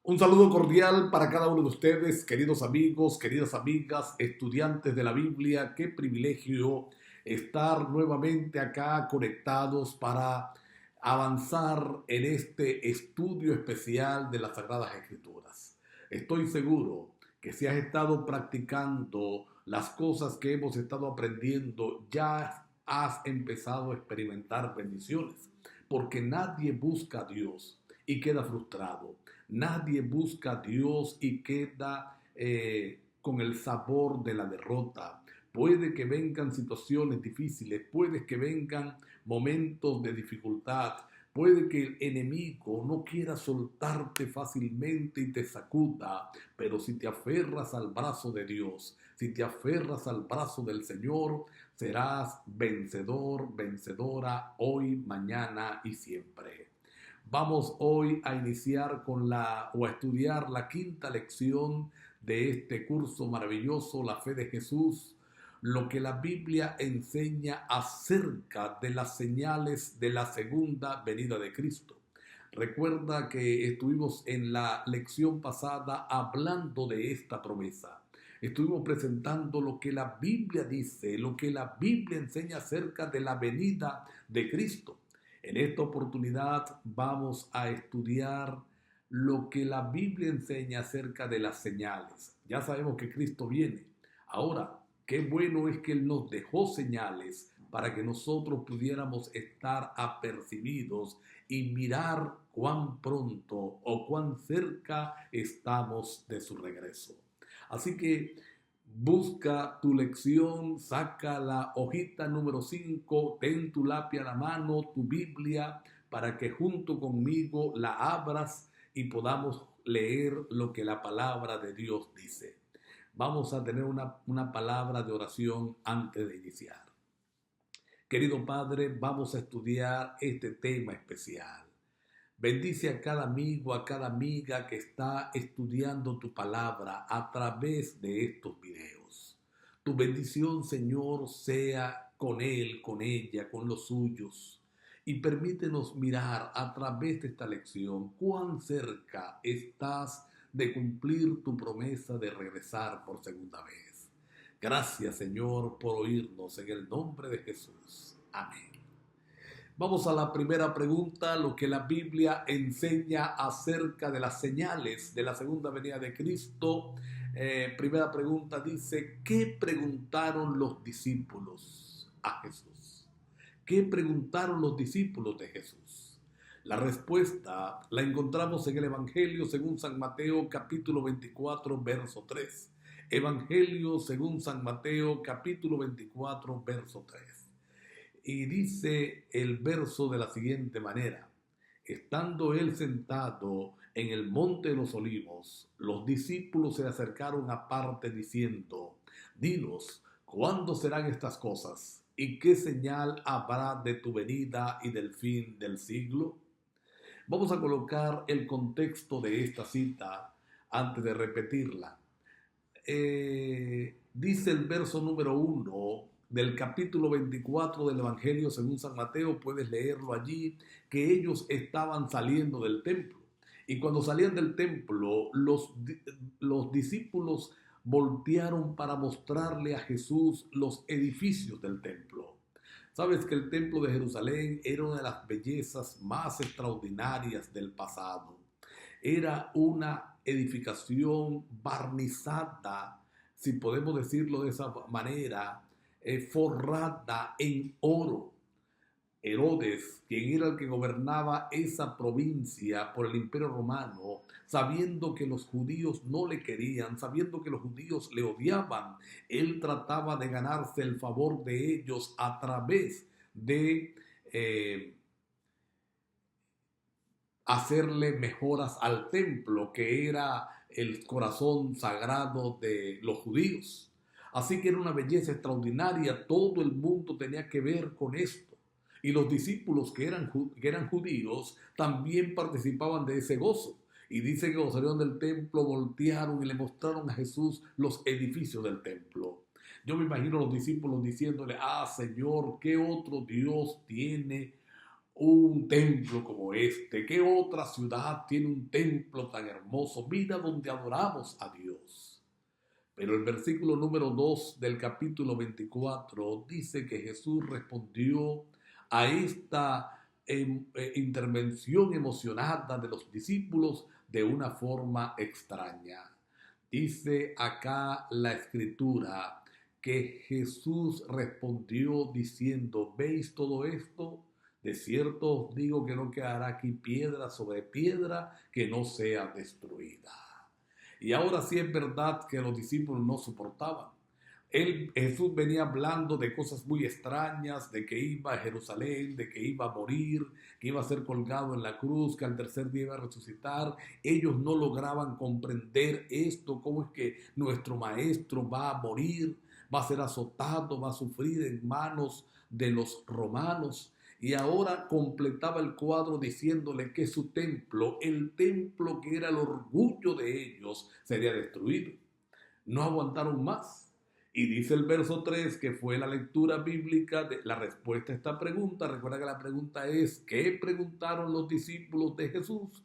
Un saludo cordial para cada uno de ustedes, queridos amigos, queridas amigas, estudiantes de la Biblia. Qué privilegio estar nuevamente acá conectados para avanzar en este estudio especial de las Sagradas Escrituras. Estoy seguro que si has estado practicando las cosas que hemos estado aprendiendo, ya has empezado a experimentar bendiciones, porque nadie busca a Dios y queda frustrado. Nadie busca a Dios y queda con el sabor de la derrota. Puede que vengan situaciones difíciles, puede que vengan momentos de dificultad, puede que el enemigo no quiera soltarte fácilmente y te sacuda, pero si te aferras al brazo de Dios, si te aferras al brazo del Señor, serás vencedor, vencedora hoy, mañana y siempre. Vamos hoy a iniciar o a estudiar la quinta lección de este curso maravilloso, La Fe de Jesús, lo que la Biblia enseña acerca de las señales de la segunda venida de Cristo. Recuerda que estuvimos en la lección pasada hablando de esta promesa. Estuvimos presentando lo que la Biblia dice, lo que la Biblia enseña acerca de la venida de Cristo. En esta oportunidad vamos a estudiar lo que la Biblia enseña acerca de las señales. Ya sabemos que Cristo viene. Ahora, qué bueno es que Él nos dejó señales para que nosotros pudiéramos estar apercibidos y mirar cuán pronto o cuán cerca estamos de su regreso. Así que busca tu lección, saca la hojita número 5, ten tu lápiz a la mano, tu Biblia, para que junto conmigo la abras y podamos leer lo que la palabra de Dios dice. Vamos a tener una palabra de oración antes de iniciar. Querido Padre, vamos a estudiar este tema especial. Bendice a cada amigo, a cada amiga que está estudiando tu palabra a través de estos videos. Tu bendición, Señor, sea con él, con ella, con los suyos. Y permítenos mirar a través de esta lección cuán cerca estás de cumplir tu promesa de regresar por segunda vez. Gracias, Señor, por oírnos en el nombre de Jesús. Amén. Vamos a la primera pregunta, lo que la Biblia enseña acerca de las señales de la segunda venida de Cristo. Primera pregunta dice, ¿qué preguntaron los discípulos a Jesús? ¿Qué preguntaron los discípulos de Jesús? La respuesta la encontramos en el Evangelio según San Mateo capítulo 24, verso 3. Evangelio según San Mateo capítulo 24, verso 3. Y dice el verso de la siguiente manera: estando él sentado en el monte de los olivos, los discípulos se acercaron aparte diciendo, dinos, ¿cuándo serán estas cosas? ¿Y qué señal habrá de tu venida y del fin del siglo? Vamos a colocar el contexto de esta cita antes de repetirla. Dice el verso número 1 del capítulo 24 del Evangelio según San Mateo, puedes leerlo allí, que ellos estaban saliendo del templo. Y cuando salían del templo, los discípulos voltearon para mostrarle a Jesús los edificios del templo. Sabes que el templo de Jerusalén era una de las bellezas más extraordinarias del pasado. Era una edificación barnizada, si podemos decirlo de esa manera, forrada en oro. Herodes, quien era el que gobernaba esa provincia por el Imperio Romano, sabiendo que los judíos no le querían, sabiendo que los judíos le odiaban, él trataba de ganarse el favor de ellos a través de hacerle mejoras al templo, que era el corazón sagrado de los judíos. Así que era una belleza extraordinaria, todo el mundo tenía que ver con esto. Y los discípulos que eran judíos también participaban de ese gozo. Y dice que cuando salieron del templo voltearon y le mostraron a Jesús los edificios del templo. Yo me imagino a los discípulos diciéndole, Señor, ¿qué otro Dios tiene un templo como este? ¿Qué otra ciudad tiene un templo tan hermoso? Mira donde adoramos a Dios. Pero el versículo número 2 del capítulo 24 dice que Jesús respondió a esta intervención emocionada de los discípulos de una forma extraña. Dice acá la escritura que Jesús respondió diciendo: ¿veis todo esto? De cierto os digo que no quedará aquí piedra sobre piedra que no sea destruida. Y ahora sí es verdad que los discípulos no soportaban. Jesús venía hablando de cosas muy extrañas, de que iba a Jerusalén, de que iba a morir, que iba a ser colgado en la cruz, que al tercer día iba a resucitar. Ellos no lograban comprender esto, cómo es que nuestro maestro va a morir, va a ser azotado, va a sufrir en manos de los romanos. Y ahora completaba el cuadro diciéndole que su templo, el templo que era el orgullo de ellos, sería destruido. No aguantaron más. Y dice el verso 3, que fue la lectura bíblica de la respuesta a esta pregunta. Recuerda que la pregunta es: ¿qué preguntaron los discípulos de Jesús?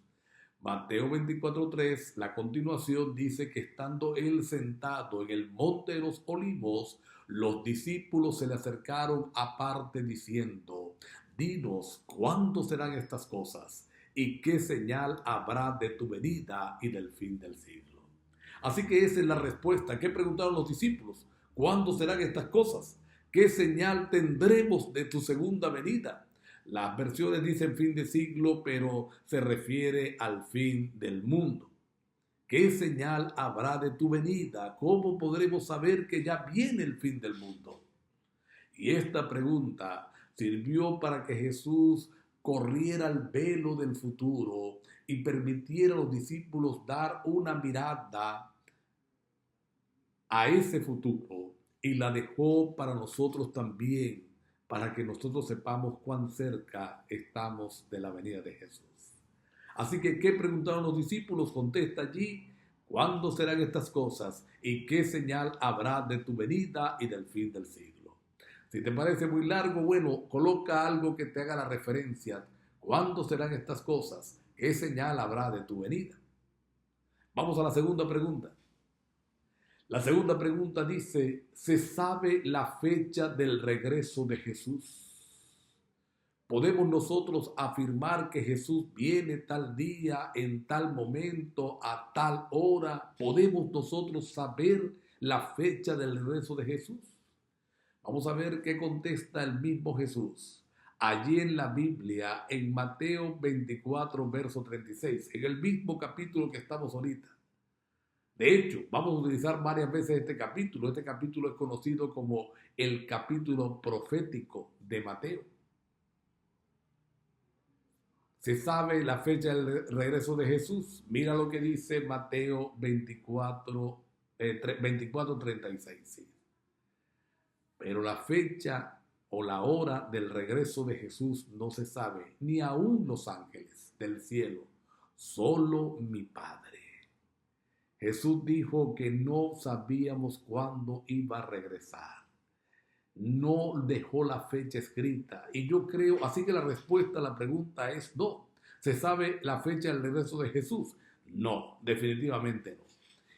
Mateo 24:3, la continuación dice que estando él sentado en el monte de los olivos, los discípulos se le acercaron aparte diciendo: dinos, ¿cuándo serán estas cosas? ¿Y qué señal habrá de tu venida y del fin del siglo? Así que esa es la respuesta. ¿Qué preguntaron los discípulos? ¿Cuándo serán estas cosas? ¿Qué señal tendremos de tu segunda venida? Las versiones dicen fin de siglo, pero se refiere al fin del mundo. ¿Qué señal habrá de tu venida? ¿Cómo podremos saber que ya viene el fin del mundo? Y esta pregunta sirvió para que Jesús corriera el velo del futuro y permitiera a los discípulos dar una mirada a ese futuro, y la dejó para nosotros también, para que nosotros sepamos cuán cerca estamos de la venida de Jesús. Así que, ¿qué preguntaron los discípulos? Contesta allí: ¿cuándo serán estas cosas? ¿Y qué señal habrá de tu venida y del fin del siglo? Si te parece muy largo, bueno, coloca algo que te haga la referencia. ¿Cuándo serán estas cosas? ¿Qué señal habrá de tu venida? Vamos a la segunda pregunta. La segunda pregunta dice: ¿se sabe la fecha del regreso de Jesús? ¿Podemos nosotros afirmar que Jesús viene tal día, en tal momento, a tal hora? ¿Podemos nosotros saber la fecha del regreso de Jesús? Vamos a ver qué contesta el mismo Jesús. Allí en la Biblia, en Mateo 24, verso 36, en el mismo capítulo que estamos ahorita. De hecho, vamos a utilizar varias veces este capítulo. Este capítulo es conocido como el capítulo profético de Mateo. Se sabe la fecha del regreso de Jesús. Mira lo que dice Mateo 24:36. Sí. Pero la fecha o la hora del regreso de Jesús no se sabe, ni aun los ángeles del cielo, solo mi Padre. Jesús dijo que no sabíamos cuándo iba a regresar. No dejó la fecha escrita. Y yo creo, así que la respuesta a la pregunta es no. ¿Se sabe la fecha del regreso de Jesús? No, definitivamente no.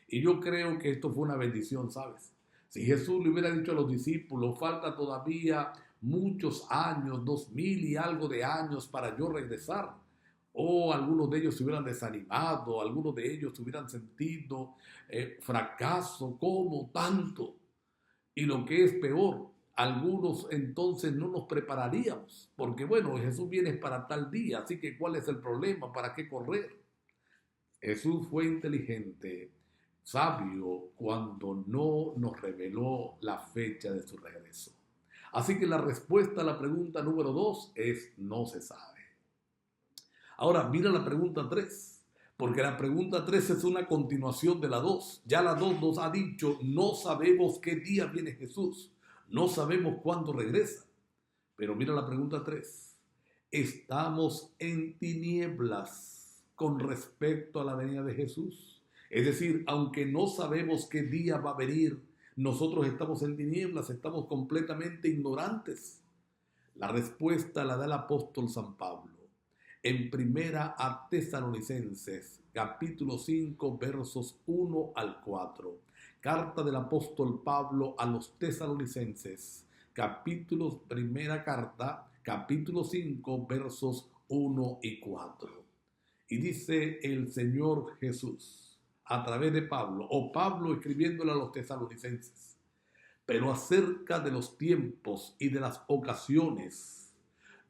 Y yo creo que esto fue una bendición, ¿sabes? Si Jesús le hubiera dicho a los discípulos: falta todavía muchos años, 2000 y algo de años para yo regresar, o algunos de ellos se hubieran desanimado, algunos de ellos se hubieran sentido fracaso, ¿cómo tanto? Y lo que es peor, algunos entonces no nos prepararíamos, porque bueno, Jesús viene para tal día, así que ¿cuál es el problema? ¿Para qué correr? Jesús fue inteligente, sabio, cuando no nos reveló la fecha de su regreso. Así que la respuesta a la pregunta número 2 es: no se sabe. Ahora mira la pregunta 3, porque la pregunta 3 es una continuación de la 2. Ya la 2 nos ha dicho: no sabemos qué día viene Jesús, no sabemos cuándo regresa. Pero mira la pregunta 3. Estamos en tinieblas con respecto a la venida de Jesús. Es decir, aunque no sabemos qué día va a venir, nosotros estamos en tinieblas, estamos completamente ignorantes. La respuesta la da el apóstol San Pablo en primera a Tesalonicenses, capítulo 5, versos 1 al 4. Carta del apóstol Pablo a los Tesalonicenses, primera carta, capítulo 5, versos 1 y 4. Y dice el Señor Jesús a través de Pablo, o Pablo escribiéndole a los tesalonicenses: pero acerca de los tiempos y de las ocasiones,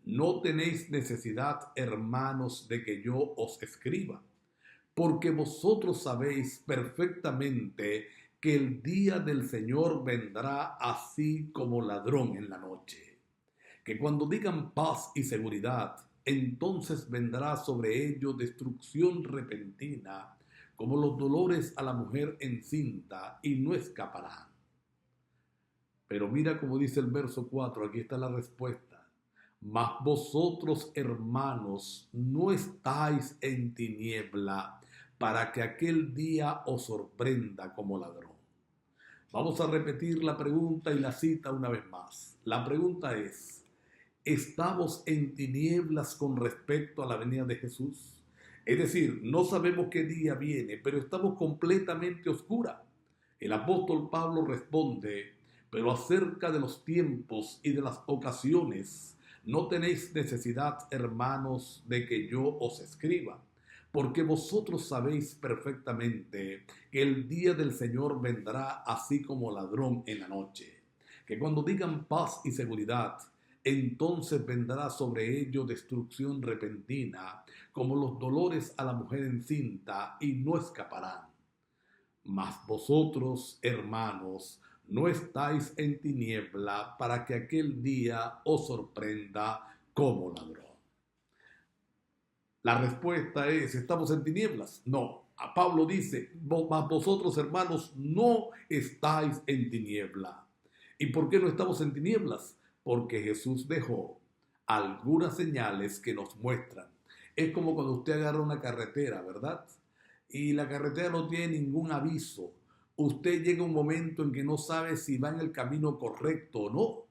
no tenéis necesidad, hermanos, de que yo os escriba, porque vosotros sabéis perfectamente que el día del Señor vendrá así como ladrón en la noche. Que cuando digan paz y seguridad, entonces vendrá sobre ellos destrucción repentina, como los dolores a la mujer encinta, y no escaparán. Pero mira como dice el verso 4, aquí está la respuesta. Mas vosotros, hermanos, no estáis en tiniebla para que aquel día os sorprenda como ladrón. Vamos a repetir la pregunta y la cita una vez más. La pregunta es: ¿estamos en tinieblas con respecto a la venida de Jesús? Es decir, no sabemos qué día viene, pero estamos completamente oscuras. El apóstol Pablo responde: pero acerca de los tiempos y de las ocasiones, no tenéis necesidad, hermanos, de que yo os escriba, porque vosotros sabéis perfectamente que el día del Señor vendrá así como ladrón en la noche. Que cuando digan paz y seguridad, entonces vendrá sobre ellos destrucción repentina, como los dolores a la mujer encinta, y no escaparán. Mas vosotros, hermanos, no estáis en tiniebla para que aquel día os sorprenda como ladrón. La respuesta es: ¿estamos en tinieblas? No. A Pablo dice: mas vosotros, hermanos, no estáis en tiniebla. ¿Y por qué no estamos en tinieblas? Porque Jesús dejó algunas señales que nos muestran. Es como cuando usted agarra una carretera, ¿verdad? Y la carretera no tiene ningún aviso. Usted llega a un momento en que no sabe si va en el camino correcto o no.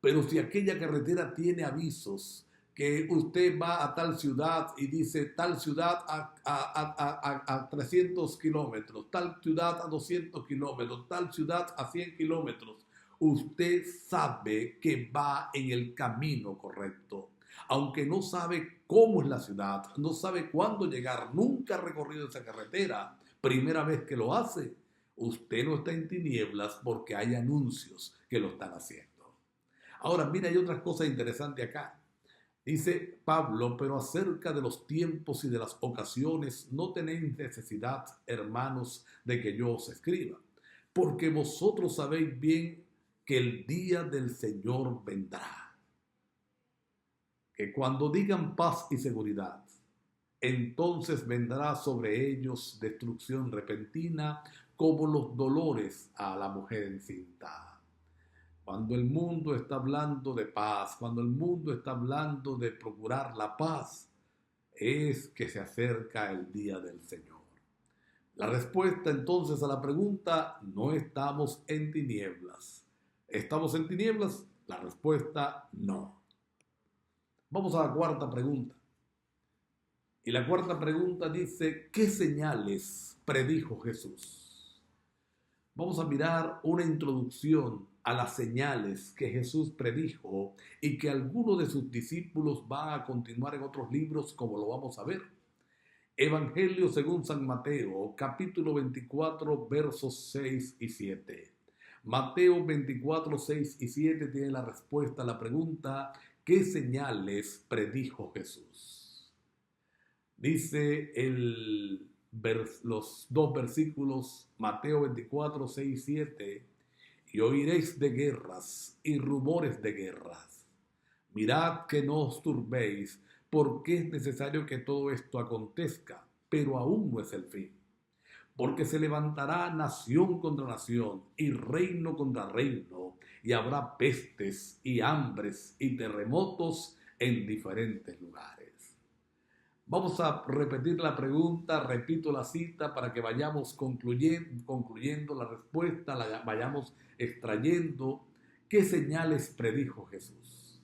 Pero si aquella carretera tiene avisos, que usted va a tal ciudad y dice tal ciudad a 300 kilómetros, tal ciudad a 200 kilómetros, tal ciudad a 100 kilómetros, usted sabe que va en el camino correcto. Aunque no sabe cómo es la ciudad, no sabe cuándo llegar, nunca ha recorrido esa carretera, primera vez que lo hace, usted no está en tinieblas porque hay anuncios que lo están haciendo. Ahora, mira, hay otras cosas interesantes acá. Dice Pablo: pero acerca de los tiempos y de las ocasiones no tenéis necesidad, hermanos, de que yo os escriba, porque vosotros sabéis bien que el día del Señor vendrá. Que cuando digan paz y seguridad, entonces vendrá sobre ellos destrucción repentina, como los dolores a la mujer encinta. Cuando el mundo está hablando de paz, cuando el mundo está hablando de procurar la paz, es que se acerca el día del Señor. La respuesta entonces a la pregunta: no estamos en tinieblas. ¿Estamos en tinieblas? La respuesta: no. Vamos a la cuarta pregunta. Y la cuarta pregunta dice: ¿qué señales predijo Jesús? Vamos a mirar una introducción a las señales que Jesús predijo y que algunos de sus discípulos van a continuar en otros libros, como lo vamos a ver. Evangelio según San Mateo, capítulo 24, versos 6 y 7. Mateo 24, 6 y 7 tiene la respuesta a la pregunta: ¿qué señales predijo Jesús? Dice los dos versículos, Mateo 24, 6 y 7: y oiréis de guerras y rumores de guerras. Mirad que no os turbéis, porque es necesario que todo esto acontezca, pero aún no es el fin. Porque se levantará nación contra nación y reino contra reino, y habrá pestes y hambres y terremotos en diferentes lugares. Vamos a repetir la pregunta, repito la cita para que vayamos concluyendo la respuesta, la vayamos extrayendo. ¿Qué señales predijo Jesús?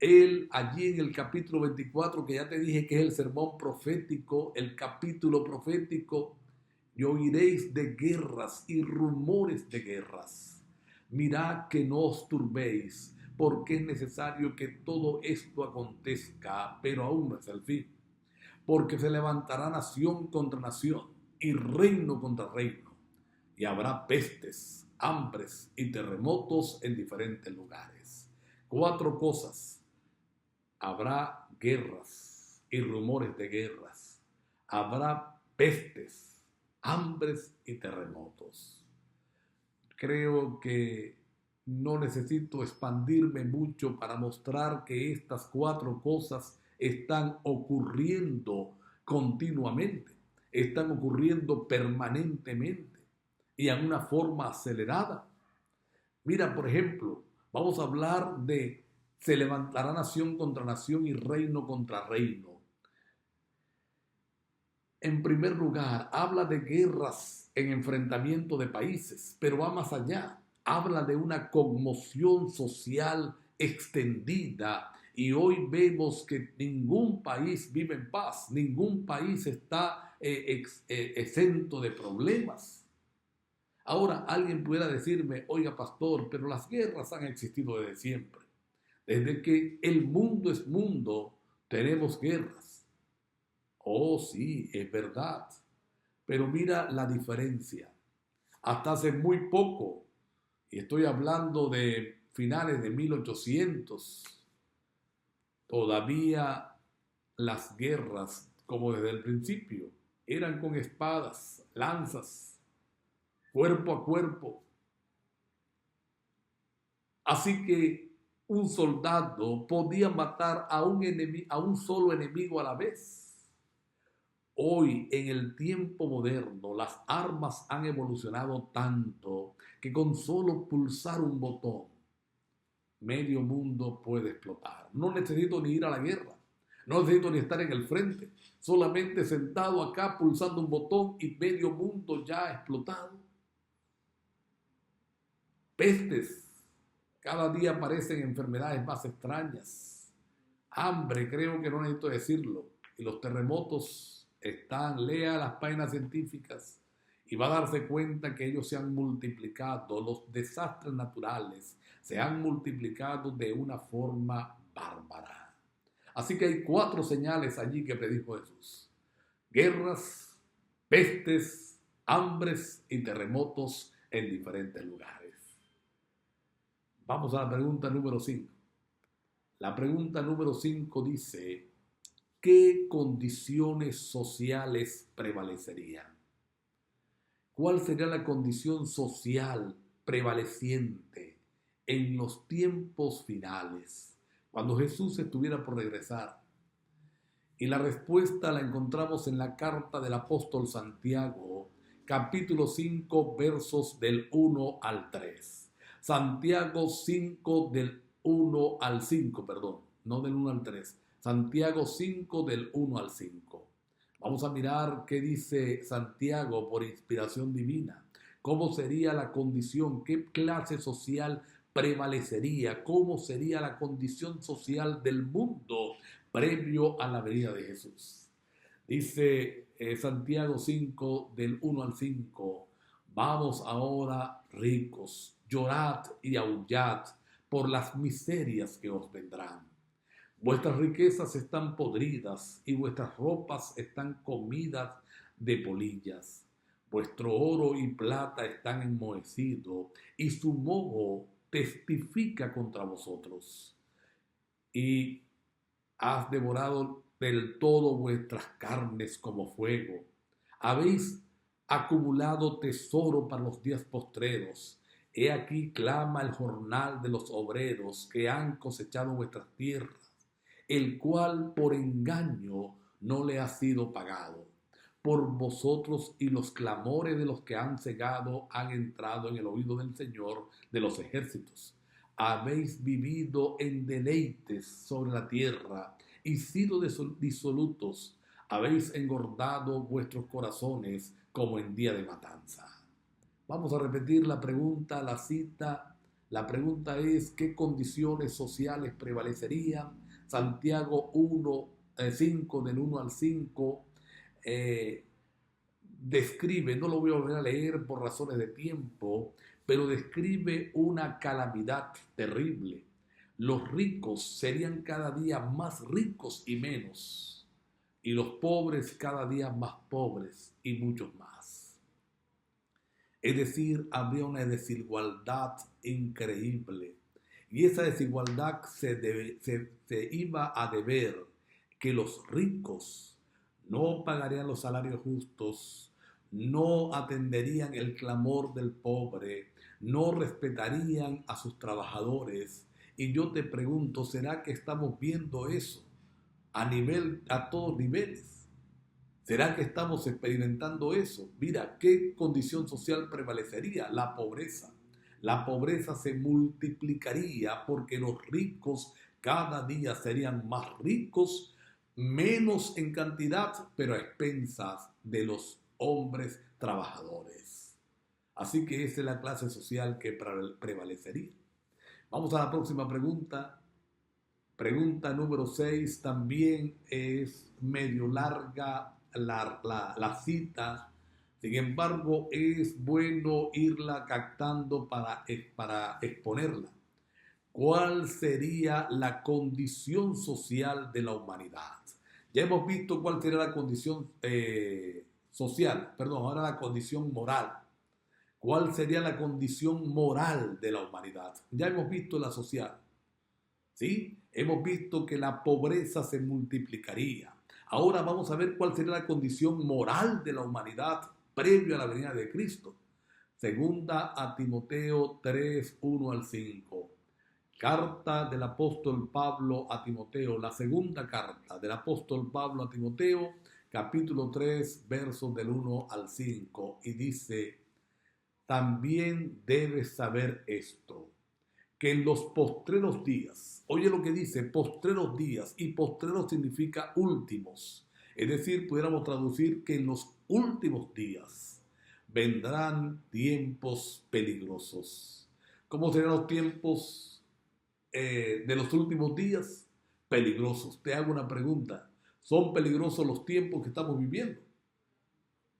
Él allí en el capítulo 24, que ya te dije que es el sermón profético, el capítulo profético, y oiréis de guerras y rumores de guerras. Mirad que no os turbéis, porque es necesario que todo esto acontezca, pero aún no es el fin. Porque se levantará nación contra nación y reino contra reino, y habrá pestes, hambres y terremotos en diferentes lugares. 4 cosas. Habrá guerras y rumores de guerras. Habrá pestes, hambres y terremotos. Creo que no necesito expandirme mucho para mostrar que estas 4 cosas están ocurriendo continuamente, están ocurriendo permanentemente y en una forma acelerada. Mira, por ejemplo, vamos a hablar de se levantará nación contra nación y reino contra reino. En primer lugar, habla de guerras en enfrentamiento de países, pero va más allá. Habla de una conmoción social extendida y hoy vemos que ningún país vive en paz, ningún país está exento de problemas. Ahora alguien pudiera decirme, oiga pastor, pero las guerras han existido desde siempre. Desde que el mundo es mundo, tenemos guerras. Oh, sí, es verdad. Pero mira la diferencia. Hasta hace muy poco, y estoy hablando de finales de 1800, todavía las guerras, como desde el principio, eran con espadas, lanzas, cuerpo a cuerpo. Así que un soldado podía matar a un solo enemigo a la vez. Hoy, en el tiempo moderno, las armas han evolucionado tanto que con solo pulsar un botón, medio mundo puede explotar. No necesito ni ir a la guerra, no necesito ni estar en el frente, solamente sentado acá pulsando un botón y medio mundo ya ha explotado. Pestes, cada día aparecen enfermedades más extrañas. Hambre, creo que no necesito decirlo. Y los terremotos están, lea las páginas científicas y va a darse cuenta que ellos se han multiplicado. Los desastres naturales se han multiplicado de una forma bárbara. Así que hay 4 señales allí que predijo Jesús: guerras, pestes, hambres y terremotos en diferentes lugares. Vamos a la pregunta número 5. La pregunta número 5 dice: ¿qué condiciones sociales prevalecerían? ¿Cuál sería la condición social prevaleciente en los tiempos finales, cuando Jesús estuviera por regresar? Y la respuesta la encontramos en la carta del apóstol Santiago, capítulo 5, versos del 1 al 3. Santiago 5 del 1 al 5, perdón, no del 1 al 3. Santiago 5 del 1 al 5. Vamos a mirar qué dice Santiago por inspiración divina. ¿Cómo sería la condición? ¿Qué clase social prevalecería? ¿Cómo sería la condición social del mundo previo a la venida de Jesús? Dice Santiago 5 del 1 al 5. Vamos ahora, ricos, llorad y aullad por las miserias que os vendrán. Vuestras riquezas están podridas y vuestras ropas están comidas de polillas. Vuestro oro y plata están enmohecidos y su moho testifica contra vosotros. Y has devorado del todo vuestras carnes como fuego. Habéis acumulado tesoro para los días postreros. He aquí clama el jornal de los obreros que han cosechado vuestras tierras, el cual por engaño no le ha sido pagado. Por vosotros y los clamores de los que han cegado han entrado en el oído del Señor de los ejércitos. Habéis vivido en deleites sobre la tierra y sido disolutos. Habéis engordado vuestros corazones como en día de matanza. Vamos a repetir la pregunta, la cita, La pregunta es, ¿qué condiciones sociales prevalecerían? Santiago 1, 5, del 1 al 5, eh, describe, no lo voy a volver a leer por razones de tiempo, pero describe una calamidad terrible. Los ricos serían cada día más ricos y menos, y los pobres cada día más pobres y muchos más. Es decir, habría una desigualdad increíble. Y esa desigualdad se iba a deber que los ricos no pagarían los salarios justos, no atenderían el clamor del pobre, no respetarían a sus trabajadores. Y yo te pregunto, ¿será que estamos viendo eso a todos niveles? ¿Será que estamos experimentando eso? Mira, ¿qué condición social prevalecería? La pobreza. La pobreza se multiplicaría porque los ricos cada día serían más ricos, menos en cantidad, pero a expensas de los hombres trabajadores. Así que esa es la clase social que prevalecería. Vamos a la próxima pregunta. Pregunta número 6, también es medio larga la cita, sin embargo es bueno irla captando para exponerla. ¿Cuál sería la condición social de la humanidad? Ya hemos visto cuál sería la condición social, perdón, ahora la condición moral. ¿Cuál sería la condición moral de la humanidad? Ya hemos visto la social. ¿Sí? Hemos visto que la pobreza se multiplicaría. Ahora vamos a ver cuál sería la condición moral de la humanidad previo a la venida de Cristo. Segunda a Timoteo 3, 1 al 5. Carta del apóstol Pablo a Timoteo, la segunda carta del apóstol Pablo a Timoteo, capítulo 3, versos del 1 al 5. Y dice, también debes saber esto, que en los postreros días, oye lo que dice, postreros días, y postreros significa últimos, es decir, pudiéramos traducir que en los últimos días vendrán tiempos peligrosos. ¿Cómo serán los tiempos de los últimos días? Peligrosos. Te hago una pregunta, ¿son peligrosos los tiempos que estamos viviendo?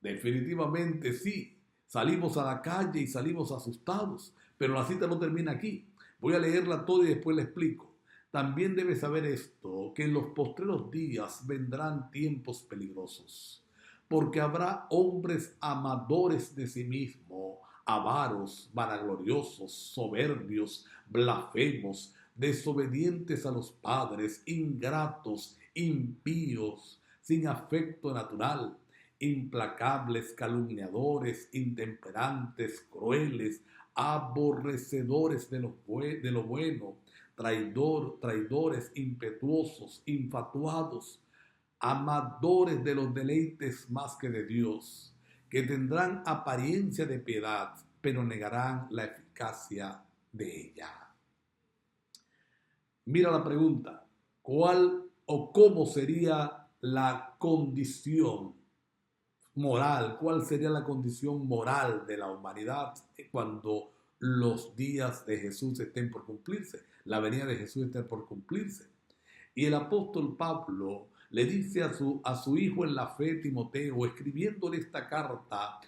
Definitivamente sí. Salimos a la calle y salimos asustados, pero la cita no termina aquí. Voy a leerla toda y después la explico. También debes saber esto, que en los postreros días vendrán tiempos peligrosos, porque habrá hombres amadores de sí mismos, avaros, vanagloriosos, soberbios, blasfemos, desobedientes a los padres, ingratos, impíos, sin afecto natural, implacables, calumniadores, intemperantes, crueles, aborrecedores de lo bueno, traidores, impetuosos, infatuados, amadores de los deleites más que de Dios, que tendrán apariencia de piedad, pero negarán la eficacia de ella. Mira la pregunta, ¿cuál o cómo sería la condición moral? ¿Cuál sería la condición moral de la humanidad cuando los días de Jesús estén por cumplirse? La venida de Jesús esté por cumplirse. Y el apóstol Pablo le dice a su hijo en la fe, Timoteo, escribiéndole esta carta,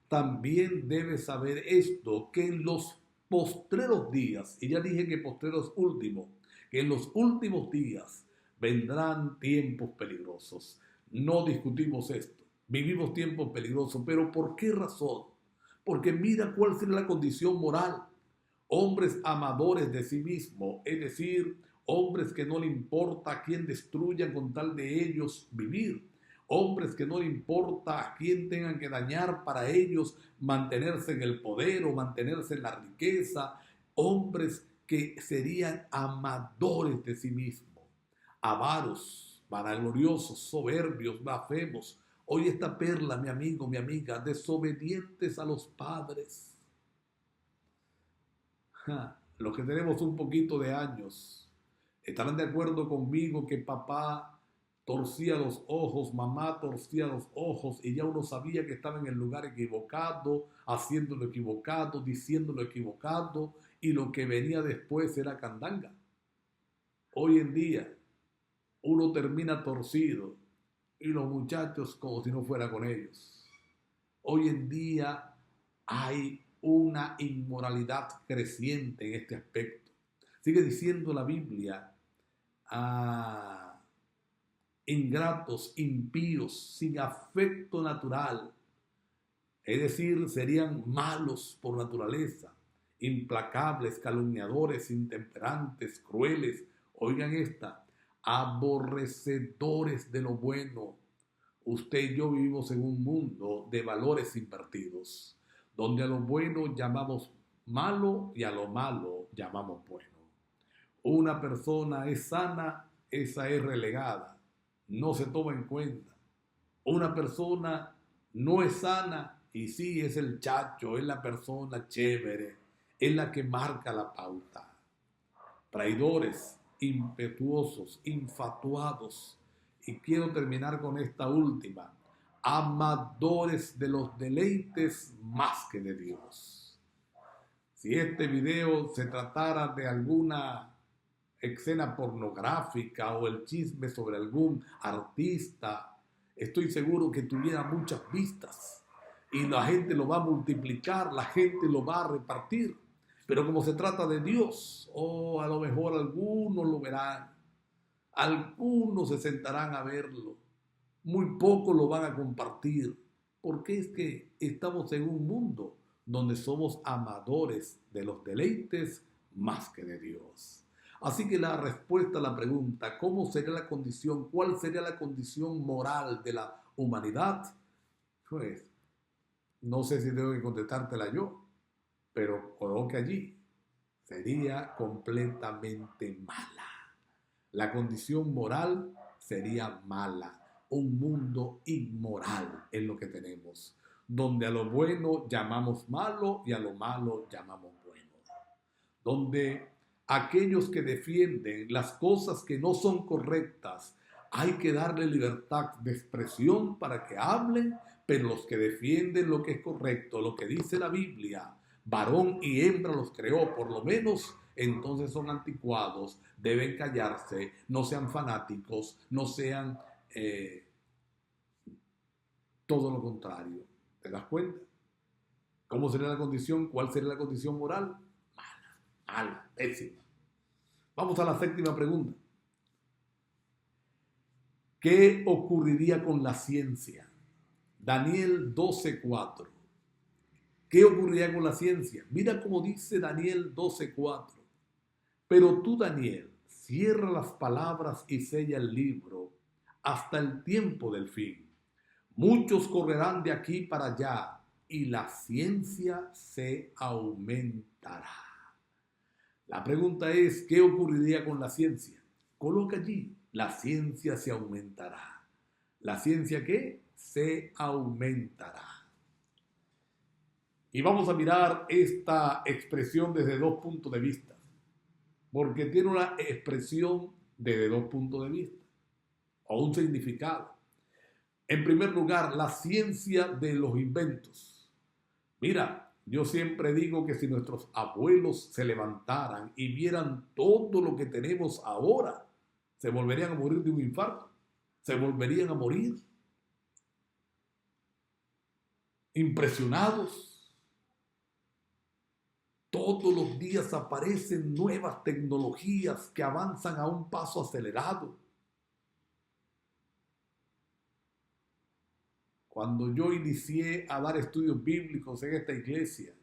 también debes saber esto, que en los postreros días, y ya dije que postreros últimos, que en los últimos días vendrán tiempos peligrosos. No discutimos esto. Vivimos tiempos peligrosos, pero ¿por qué razón? Porque mira cuál será la condición moral. Hombres amadores de sí mismos, es decir, hombres que no le importa a quién destruyan con tal de ellos vivir. Hombres que no le importa a quién tengan que dañar para ellos mantenerse en el poder o mantenerse en la riqueza. Hombres que serían amadores de sí mismos, avaros, vanagloriosos, soberbios, blasfemos. Oye esta perla, mi amigo, mi amiga, desobedientes a los padres. Los que tenemos un poquito de años estarán de acuerdo conmigo que papá torcía los ojos, mamá torcía los ojos y ya uno sabía que estaba en el lugar equivocado, haciendo lo equivocado, diciendo lo equivocado y lo que venía después era candanga. Hoy en día uno termina torcido y los muchachos como si no fuera con ellos. Hoy en día hay una inmoralidad creciente en este aspecto. Sigue diciendo la Biblia, ingratos, impíos, sin afecto natural, es decir, serían malos por naturaleza, implacables, calumniadores, intemperantes, crueles, oigan esta, aborrecedores de lo bueno. Usted y yo vivimos en un mundo de valores invertidos, donde a lo bueno llamamos malo y a lo malo llamamos bueno. Una persona es sana, esa es relegada, no se toma en cuenta. Una persona no es sana y sí es el chacho, es la persona chévere, es la que marca la pauta. Traidores, impetuosos, infatuados. Y quiero terminar con esta última. Amadores de los deleites más que de Dios. Si este video se tratara de alguna escena pornográfica o el chisme sobre algún artista, estoy seguro que tuviera muchas vistas y la gente lo va a multiplicar, la gente lo va a repartir. Pero como se trata de Dios, a lo mejor algunos lo verán, algunos se sentarán a verlo, muy pocos lo van a compartir, porque es que estamos en un mundo donde somos amadores de los deleites más que de Dios. Así que la respuesta a la pregunta, ¿cómo sería la condición? ¿Cuál sería la condición moral de la humanidad? Pues, no sé si tengo que contestártela yo, pero coloque allí, sería completamente mala. La condición moral sería mala. Un mundo inmoral es lo que tenemos, donde a lo bueno llamamos malo y a lo malo llamamos bueno. Donde aquellos que defienden las cosas que no son correctas, hay que darle libertad de expresión para que hablen, pero los que defienden lo que es correcto, lo que dice la Biblia, varón y hembra los creó, por lo menos entonces son anticuados, deben callarse, no sean fanáticos, no sean todo lo contrario. ¿Te das cuenta? ¿Cómo sería la condición? ¿Cuál sería la condición moral? Mala, pésima. Vamos a la séptima pregunta. ¿Qué ocurriría con la ciencia? Daniel 12:4. ¿Qué ocurriría con la ciencia? Mira cómo dice Daniel 12:4. Pero tú, Daniel, cierra las palabras y sella el libro hasta el tiempo del fin. Muchos correrán de aquí para allá y la ciencia se aumentará. La pregunta es, ¿qué ocurriría con la ciencia? Coloca allí, la ciencia se aumentará. ¿La ciencia qué? Se aumentará. Y vamos a mirar esta expresión desde dos puntos de vista, porque tiene una expresión desde dos puntos de vista, o un significado. En primer lugar, la ciencia de los inventos. Mira, yo siempre digo que si nuestros abuelos se levantaran y vieran todo lo que tenemos ahora, se volverían a morir de un infarto, se volverían a morir impresionados. Todos los días aparecen nuevas tecnologías que avanzan a un paso acelerado. Cuando yo inicié a dar estudios bíblicos en esta iglesia,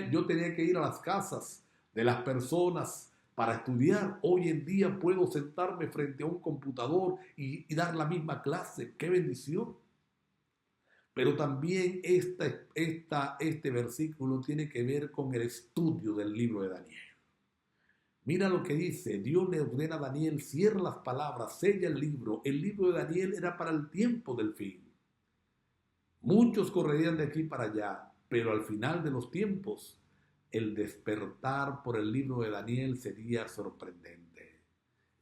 yo tenía que ir a las casas de las personas para estudiar. Hoy en día puedo sentarme frente a un computador y dar la misma clase. ¡Qué bendición! Pero también este versículo tiene que ver con el estudio del libro de Daniel. Mira lo que dice, Dios le ordena a Daniel, cierra las palabras, sella el libro. El libro de Daniel era para el tiempo del fin. Muchos correrían de aquí para allá, pero al final de los tiempos, el despertar por el libro de Daniel sería sorprendente.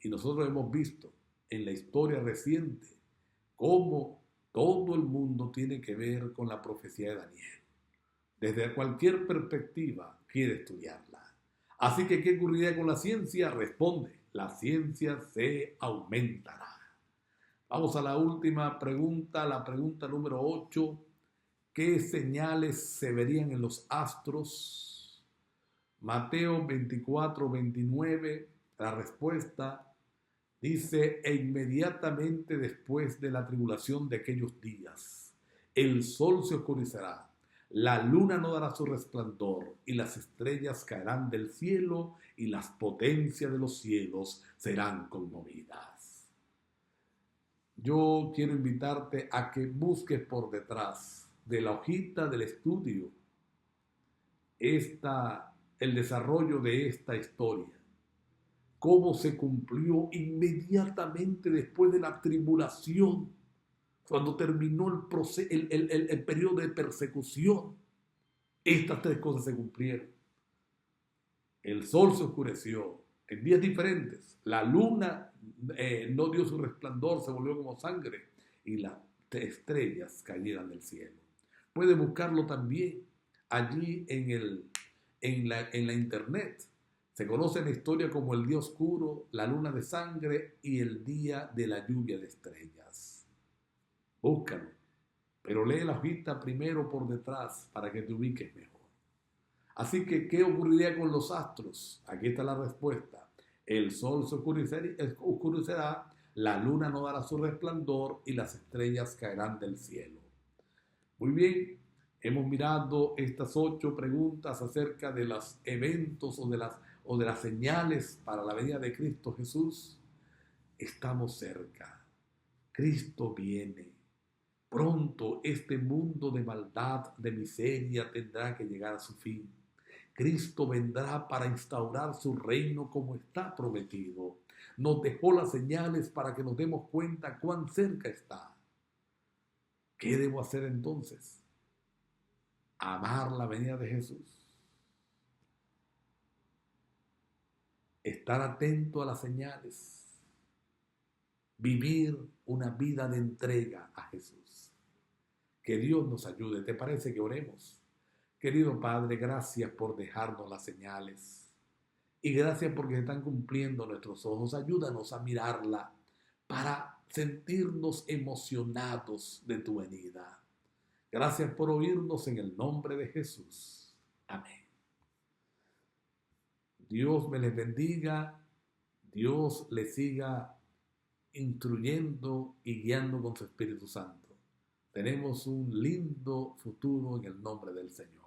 Y nosotros hemos visto en la historia reciente cómo todo el mundo tiene que ver con la profecía de Daniel. Desde cualquier perspectiva quiere estudiarla. Así que, ¿qué ocurriría con la ciencia? Responde, la ciencia se aumentará. Vamos a la última pregunta, la pregunta número 8. ¿Qué señales se verían en los astros? Mateo 24-29, la respuesta dice, e inmediatamente después de la tribulación de aquellos días, el sol se oscurecerá, la luna no dará su resplandor, y las estrellas caerán del cielo, y las potencias de los cielos serán conmovidas. Yo quiero invitarte a que busques por detrás de la hojita del estudio el desarrollo de esta historia. Cómo se cumplió inmediatamente después de la tribulación, cuando terminó el periodo de persecución. Estas tres cosas se cumplieron. El sol se oscureció en días diferentes. La luna no dio su resplandor, se volvió como sangre. Y las estrellas cayeron del cielo. Puede buscarlo también allí en la internet. Se conoce en la historia como el día oscuro, la luna de sangre y el día de la lluvia de estrellas. Búscalo, pero lee la hojita primero por detrás para que te ubiques mejor. Así que, ¿qué ocurriría con los astros? Aquí está la respuesta. El sol se oscurecerá, la luna no dará su resplandor y las estrellas caerán del cielo. Muy bien, hemos mirado estas 8 preguntas acerca de los eventos o de las señales para la venida de Cristo Jesús. Estamos cerca. Cristo viene. Pronto este mundo de maldad, de miseria, tendrá que llegar a su fin. Cristo vendrá para instaurar su reino como está prometido. Nos dejó las señales para que nos demos cuenta cuán cerca está. ¿Qué debo hacer entonces? Amar la venida de Jesús. Estar atento a las señales. Vivir una vida de entrega a Jesús. Que Dios nos ayude. ¿Te parece que oremos? Querido Padre, gracias por dejarnos las señales. Y gracias porque se están cumpliendo nuestros ojos. Ayúdanos a mirarla para sentirnos emocionados de tu venida. Gracias por oírnos en el nombre de Jesús. Amén. Dios me les bendiga. Dios les siga instruyendo y guiando con su Espíritu Santo. Tenemos un lindo futuro en el nombre del Señor.